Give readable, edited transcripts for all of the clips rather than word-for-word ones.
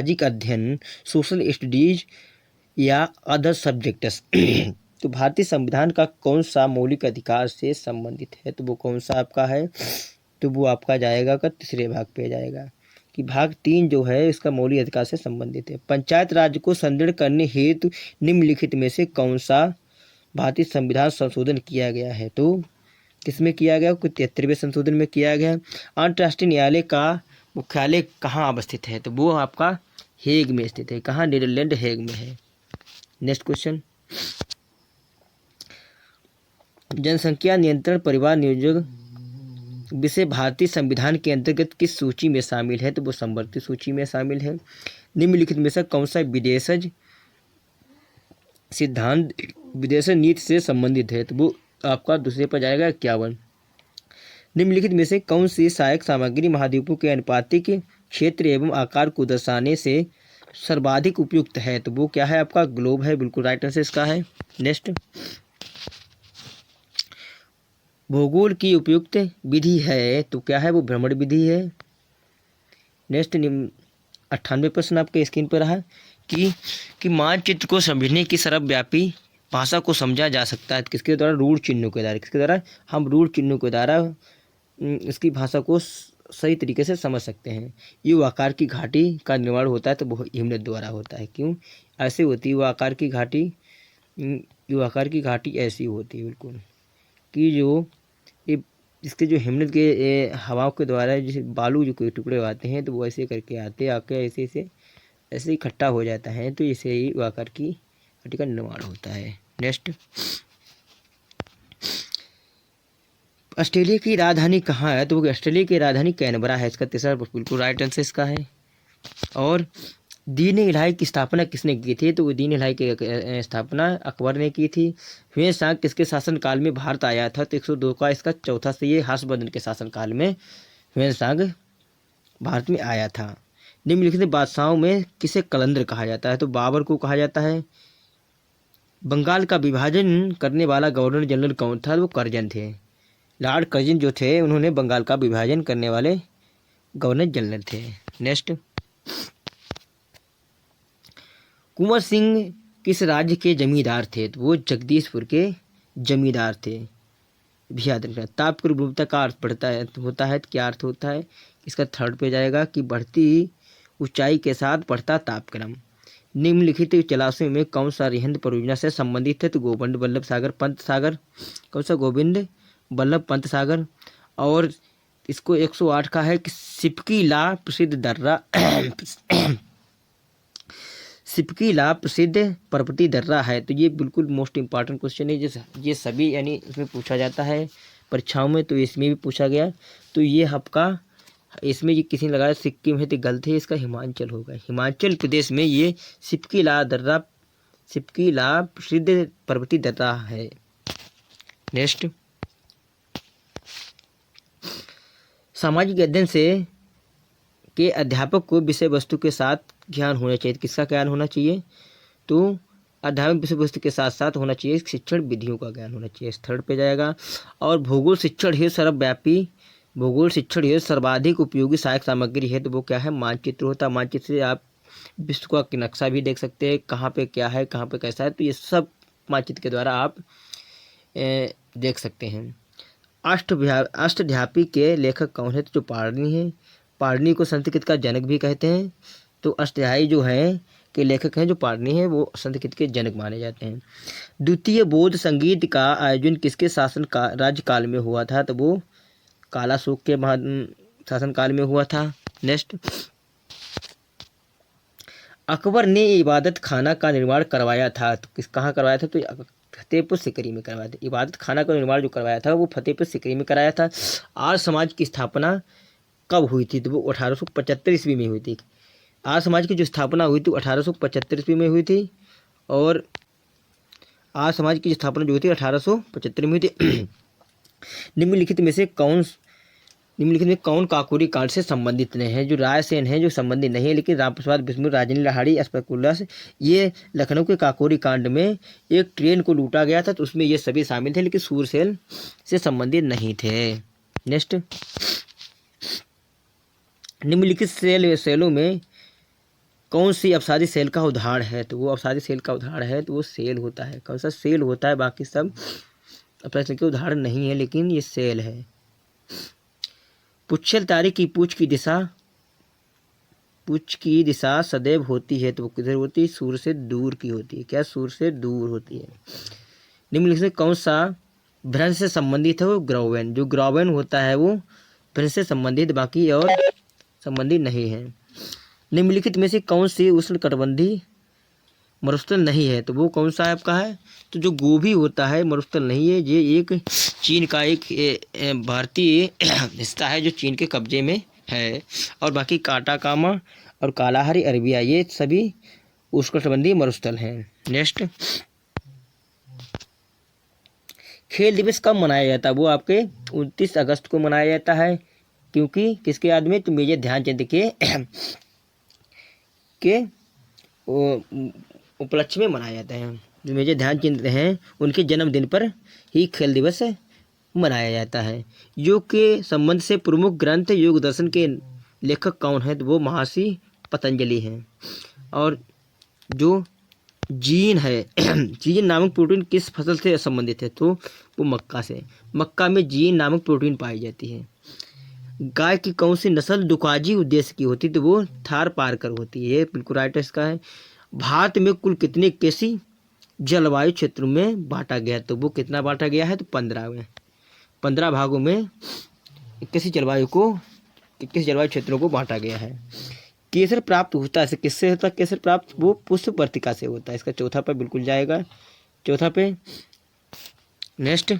सामाजिक अध्ययन, social studies या अदर सब्जेक्ट्स। तो भारतीय संविधान का कौन सा मौलिक अधिकार से संबंधित है? तो वो कौन सा आपका है? तो वो आपका जाएगा का तीसरे भाग पे जाएगा कि भाग 3 जो है इसका मौलिक अधिकार से संबंधित है। पंचायत राज को सुदृढ़ करने हेतु निम्नलिखित में से कौन सा भारतीय संविधान संशोधन किया गया है? तो किसमें किया गया? 73वें संशोधन में किया गया। अंतर्राष्ट्रीय न्यायालय का मुख्यालय कहाँ अवस्थित है? तो वो आपका हेग में स्थित है। कहाँ? नीदरलैंड हेग में है। नेक्स्ट क्वेश्चन, जनसंख्या नियंत्रण परिवार नियोजक विषय भारतीय संविधान के अंतर्गत किस सूची में शामिल है? तो वो संवर्ती सूची में शामिल है। निम्नलिखित में से कौन सा विदेशज सिद्धांत विदेश नीति से संबंधित है? तो वो आपका दूसरे पर जाएगा 51। निम्नलिखित में से कौन सी सहायक सामग्री महाद्वीपों के अनुपातिक क्षेत्र एवं आकार को दर्शाने से सर्वाधिक उपयुक्त है? तो वो क्या है? आपका ग्लोब है। बिल्कुल राइट आंसर इसका है। नेक्स्ट, भूगोल की उपयुक्त विधि है तो क्या है? वो भ्रमण विधि है। नेक्स्ट, 98 प्रश्न आपके स्क्रीन पर रहा कि मानचित्र को समझने की सर्वव्यापी भाषा को समझा जा सकता है किसके द्वारा? रूढ़ चिन्हों के द्वारा। किसके द्वारा? हम रूढ़ चिन्हों के द्वारा इसकी भाषा को सही तरीके से समझ सकते हैं। यू आकार की घाटी का निर्माण होता है तो वो हिमनद द्वारा होता है। क्यों ऐसे होती है? वो आकार की घाटी, यू आकार की घाटी ऐसी होती है बिल्कुल कि जो ये इसके जो हिमनद के हवाओं के द्वारा जैसे बालू जो कोई टुकड़े आते हैं तो वो ऐसे करके आते आके ऐसे इकट्ठा हो जाता है तो इसे ही आकार की घाटी का निर्माण होता है। नेक्स्ट, ऑस्ट्रेलिया की राजधानी कहाँ है? तो वो ऑस्ट्रेलिया की राजधानी कैनबरा है। इसका तीसरा बिल्कुल राइट आंसर इसका है। और दीन इलाही की स्थापना किसने की थी? तो वो दीन इलाही की स्थापना अकबर ने की थी। हुए सांग किसके शासनकाल में भारत आया था? तो 102 का इसका चौथा से ये हर्षवर्धन के शासनकाल में हुए सांग भारत में आया था। निम्नलिखित बादशाहों में किसे कलंदर कहा जाता है? तो बाबर को कहा जाता है। बंगाल का विभाजन करने वाला गवर्नर जनरल कौन था? वो कर्जन थे। लॉर्ड कर्जन जो थे उन्होंने बंगाल का विभाजन करने वाले गवर्नर जनरल थे। नेक्स्ट, कुंवर सिंह किस राज्य के जमींदार थे? तो वो जगदीशपुर के जमींदार थे। भी याद रखना। तापक्रमता का अर्थ पड़ता है होता है तो क्या अर्थ होता है? इसका थर्ड पे जाएगा कि बढ़ती ऊंचाई के साथ बढ़ता तापक्रम। निम्नलिखित जलाशयों में कौन सा रिहंद परियोजना से संबंधित है? तो गोविंद वल्लभ सागर पंत सागर। कौन सा? गोविंद वल्लभ पंत सागर। और इसको 108 का है कि सिपकी ला प्रसिद्ध दर्रा सिपकी ला प्रसिद्ध पर्वतीय दर्रा है। तो ये बिल्कुल मोस्ट इंपॉर्टेंट क्वेश्चन है। ये सभी यानी इसमें पूछा जाता है परीक्षाओं में, तो इसमें भी पूछा गया। तो ये आपका इसमें ये किसी ने लगाया सिक्किम है तो गलत है, इसका हिमाचल होगा। हिमाचल प्रदेश में ये सिपकी ला प्रसिद्ध पर्वतीय दर्रा है। नेक्स्ट, सामाजिक अध्ययन से के अध्यापक को विषय वस्तु के साथ ज्ञान होना चाहिए। किसका ज्ञान होना चाहिए? तो अध्यापक विषय वस्तु के साथ साथ होना चाहिए शिक्षण विधियों का ज्ञान होना चाहिए। थर्ड पे जाएगा। और भूगोल शिक्षण हेतु सर्वव्यापी भूगोल शिक्षण हेतु सर्वाधिक उपयोगी सहायक सामग्री है तो वो क्या है? मानचित्र होता है। मानचित्र से आप विश्व का नक्शा भी देख सकते हैं, कहाँ पे क्या है, कहाँ पे कैसा है। तो ये सब मानचित्र के द्वारा आप देख सकते हैं। अष्टध्यायी के लेखक कौन है? तो जो पाणिनि है। पाणिनि को संस्कृत का जनक भी कहते हैं। तो अष्टध्यायी जो है के लेखक हैं जो पाणिनि है वो संस्कृत के जनक माने जाते हैं। द्वितीय बौद्ध संगीत का आयोजन किसके राज्यकाल में हुआ था? तो वो कालाशोक के शासनकाल में हुआ था। नेक्स्ट, अकबर ने इबादत खाना का निर्माण करवाया था तो कहाँ करवाया था? तो फतेहपुर सिकरी में करवाया था। इबादत खाना का निर्माण जो करवाया था वो फतेहपुर सिकरी में कराया था। आर्य समाज की स्थापना कब हुई थी? तो वो 1875 ईस्वी में हुई थी। आर्य समाज की जो स्थापना हुई थी 1875 ईस्वी में हुई थी। और आर्य समाज की स्थापना जो हुई थी 1875 में हुई थी। निम्नलिखित में कौन काकोरी कांड से संबंधित नहीं है? जो रायसेन है जो संबंधित नहीं है, लेकिन रामप्रसाद बिस्मिल, राजनी लहाड़ी, अस्फाकुल्लाह ये लखनऊ के काकोरी कांड में एक ट्रेन को लूटा गया था तो उसमें ये सभी शामिल थे लेकिन सूरसेन से संबंधित नहीं थे। नेक्स्ट, निम्नलिखित सेलों में कौन सी अपसादी सेल का उदाहरण है? तो वो अपसादी सेल का उदाहरण है तो वो सेल होता है। कौन सा? सेल होता है। बाकी सब अपसादी सेल के उदाहरण नहीं है, लेकिन ये सेल है। पुच्छल तारे की पूछ की दिशा सदैव होती है तो वो किधर होती है? सूर्य से दूर की होती है। क्या? सूर्य से दूर होती है। निम्नलिखित में कौन सा भ्रंश से संबंधित है? वो ग्राउवेन। जो ग्राउवेन होता है वो भ्रंश से संबंधित, बाकी और संबंधित नहीं है। निम्नलिखित में से कौन सी उष्णकटिबंधीय मरुस्थल नहीं है? तो वो कौन सा आपका है? तो जो गोभी होता है मरुस्थल नहीं है। ये एक चीन का एक भारतीय हिस्सा है जो चीन के कब्जे में है। और बाकी काटाकामा और कालाहारी अरबिया ये सभी उष्णकटिबंधीय मरुस्थल हैं। नेक्स्ट, खेल दिवस कब मनाया जाता है? वो आपके 29 अगस्त को मनाया जाता है। क्योंकि किसके याद में? तो मेजर ध्यानचंद के उपलक्ष्य में मनाया जाता है। जो मेजर ध्यानचंद हैं उनके जन्मदिन पर ही खेल दिवस मनाया जाता है। योग के संबंध से प्रमुख ग्रंथ योग दर्शन के लेखक कौन है? तो वो महर्षि पतंजलि हैं। और जो जीन है जीन नामक प्रोटीन किस फसल से संबंधित है? तो वो मक्का से। मक्का में जीन नामक प्रोटीन पाई जाती है। गाय की कौन सी नस्ल दुकाजी उद्देश्य की होती है? तो वो थार पारकर होती है। बिल्कुल राइट इसका है। भारत में कुल कितने कृषि जलवायु क्षेत्रों में बांटा गया? तो वो कितना बांटा गया है? तो 15 में। 15 भागों में कृषि जलवायु क्षेत्रों को बांटा गया है। केसर प्राप्त होता है किससे होता है? केसर प्राप्त वो पुष्प वर्तिका से होता है। इसका चौथा पे बिल्कुल जाएगा। चौथा पे। नेक्स्ट,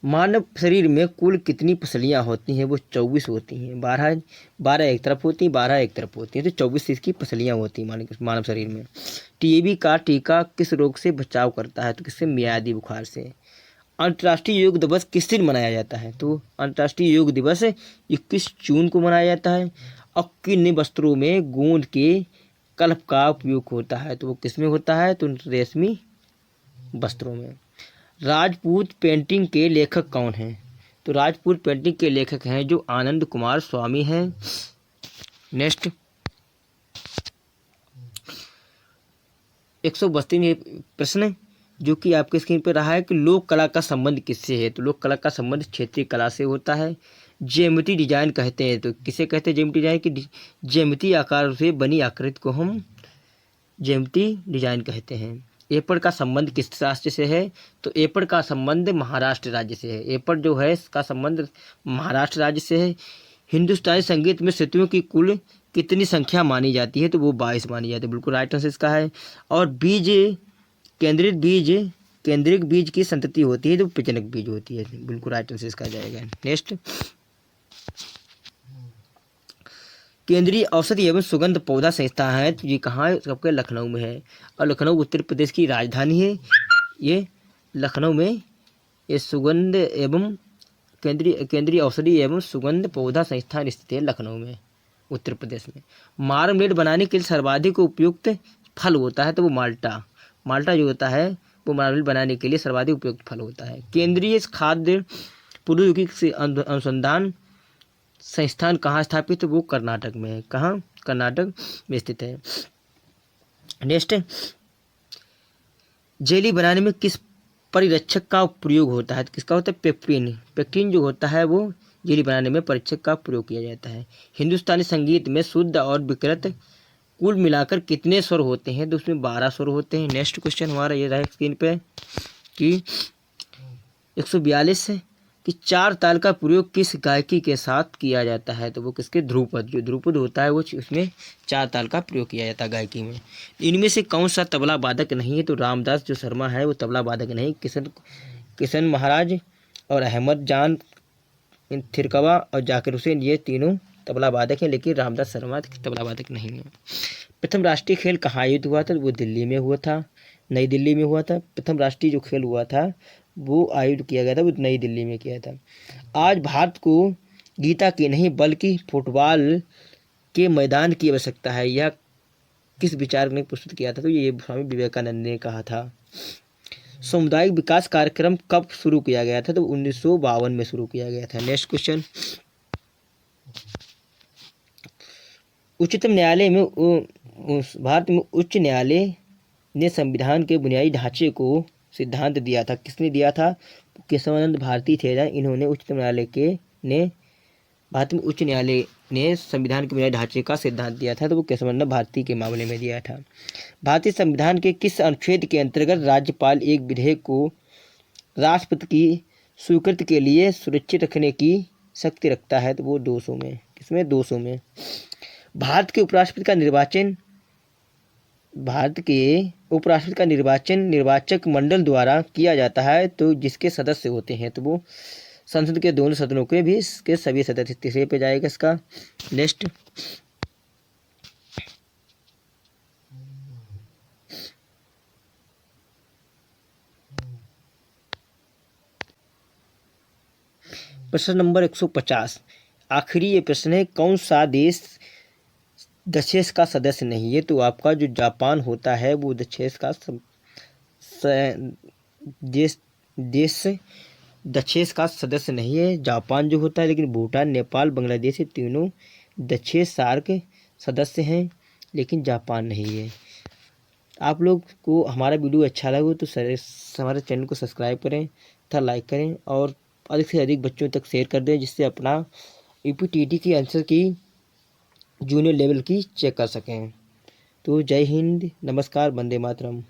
मानव शरीर में कुल कितनी पसलियाँ होती हैं? वो 24 होती हैं। 12 एक तरफ होती हैं, 12 एक तरफ होती हैं, तो 24 इसकी पसलियाँ होती हैं मानव शरीर में। टीबी का टीका किस रोग से बचाव करता है? तो किससे? मियादी बुखार से। अंतर्राष्ट्रीय योग दिवस किस दिन मनाया जाता है? तो अंतर्राष्ट्रीय योग दिवस 21 जून को मनाया जाता है। और किन वस्त्रों में गोंद के कल्प का उपयोग होता है? तो वो किस में होता है? तो रेशमी वस्त्रों में। राजपूत पेंटिंग के लेखक कौन हैं? तो राजपूत पेंटिंग के लेखक हैं जो आनंद कुमार स्वामी हैं। नेक्स्ट, 132 प्रश्न जो कि आपके स्क्रीन पर रहा है कि लोक कला का संबंध किससे है? तो लोक कला का संबंध क्षेत्रीय कला से होता है। ज्यामिति डिजाइन कहते हैं। तो किसे कहते हैं ज्यामिति डिजाइन? की ज्यामिति आकार से बनी आकृति को हम ज्यामिति डिजाइन कहते हैं। एपड़ का संबंध किस राष्ट्र से है? तो एपड़ का संबंध महाराष्ट्र राज्य से है। एपड़ जो है इसका संबंध महाराष्ट्र राज्य से है। हिंदुस्तानी संगीत में श्रुतियों की कुल कितनी संख्या मानी जाती है? तो वो 22 मानी जाती है। बिल्कुल राइट आंसर इसका है। और केंद्रिक बीज की संतति होती है तो प्रजनक बीज होती है। बिल्कुल राइट आंसर इसका जाएगा। नेक्स्ट, केंद्रीय औषधि एवं सुगंध पौधा संस्था है तो ये कहाँ है? सबके लखनऊ में है। और लखनऊ उत्तर प्रदेश की राजधानी है। ये लखनऊ में ये सुगंध एवं केंद्रीय औषधि एवं सुगंध पौधा संस्थान स्थित है लखनऊ में, उत्तर प्रदेश में। मार्मलेड बनाने के लिए सर्वाधिक उपयुक्त फल होता है तो वो माल्टा जो होता है वो मार्मलेड बनाने के लिए सर्वाधिक उपयुक्त फल होता है। केंद्रीय खाद्य प्रौद्योगिकी अनुसंधान संस्थान कहाँ स्थापित है? वो कर्नाटक में है। कहाँ? कर्नाटक में स्थित है। नेक्स्ट, जेली बनाने में किस परिरक्षक का प्रयोग होता है? किसका होता है? पेक्टिन जो होता है वो जेली बनाने में परिरक्षक का प्रयोग किया जाता है। हिंदुस्तानी संगीत में शुद्ध और विकृत कुल मिलाकर कितने स्वर होते हैं? तो उसमें 12 स्वर होते हैं। नेक्स्ट क्वेश्चन हमारा ये रहा स्क्रीन पे कि 142 कि 4 ताल का प्रयोग किस गायकी के साथ किया जाता है? तो वो किसके? ध्रुपद। जो ध्रुपद होता है वो उसमें 4 ताल का प्रयोग किया जाता है गायकी में। इनमें से कौन सा तबला वादक नहीं है? तो रामदास जो शर्मा है वो तबला वादक नहीं। किशन महाराज और अहमद जान थिरकवा और जाकिर हुसैन ये तीनों तबला वादक हैं, लेकिन रामदास शर्मा तबला वादक नहीं है। प्रथम राष्ट्रीय खेल कहाँ आयोजित हुआ था? वो दिल्ली में हुआ था, नई दिल्ली में हुआ था। प्रथम राष्ट्रीय जो खेल हुआ था वो आयोजित किया गया था, वो नई दिल्ली में किया था। आज भारत को गीता की नहीं बल्कि फुटबॉल के मैदान की आवश्यकता है, यह किस विचार ने प्रस्तुत किया था? तो ये स्वामी विवेकानंद ने कहा था। सामुदायिक विकास कार्यक्रम कब शुरू किया गया था? तो 1952 में शुरू किया गया था। नेक्स्ट क्वेश्चन, उच्चतम न्यायालय में भारत में उच्च न्यायालय ने संविधान के बुनियादी ढांचे को सिद्धांत दिया था। किसने दिया था? केशवानंद भारती थे ना, इन्होंने उच्चतम न्यायालय के ने भारत में उच्च न्यायालय ने संविधान के बुनियादी ढांचे का सिद्धांत दिया था, तो वो केशवानंद भारती के मामले में दिया था। भारतीय संविधान के किस अनुच्छेद के अंतर्गत राज्यपाल एक विधेयक को राष्ट्रपति की स्वीकृति के लिए सुरक्षित रखने की शक्ति रखता है? तो वो 200 में। किसमें? 200 में। भारत के उपराष्ट्रपति का निर्वाचन निर्वाचक मंडल द्वारा किया जाता है, तो जिसके सदस्य होते हैं, तो वो संसद के दोनों सदनों के भी इसके सभी सदस्य। तीसरे पे जाएगा इसका। नेक्स्ट, प्रश्न नंबर 150। आखिरी ये प्रश्न है, कौन सा देश दशेस का सदस्य नहीं है? तो आपका जो जापान होता है वो दशेस का देश दशेस का सदस्य नहीं है, जापान जो होता है। लेकिन भूटान, नेपाल, बांग्लादेश, ये तीनों दशेस सार्क सदस्य हैं, लेकिन जापान नहीं है। आप लोग को हमारा वीडियो अच्छा लगे तो हमारे चैनल को सब्सक्राइब करें तथा लाइक करें और अधिक से अधिक बच्चों तक शेयर कर दें, जिससे अपना यूपीटीटी की आंसर की जूनियर लेवल की चेक कर सकें। तो जय हिंद, नमस्कार, वंदे मातरम।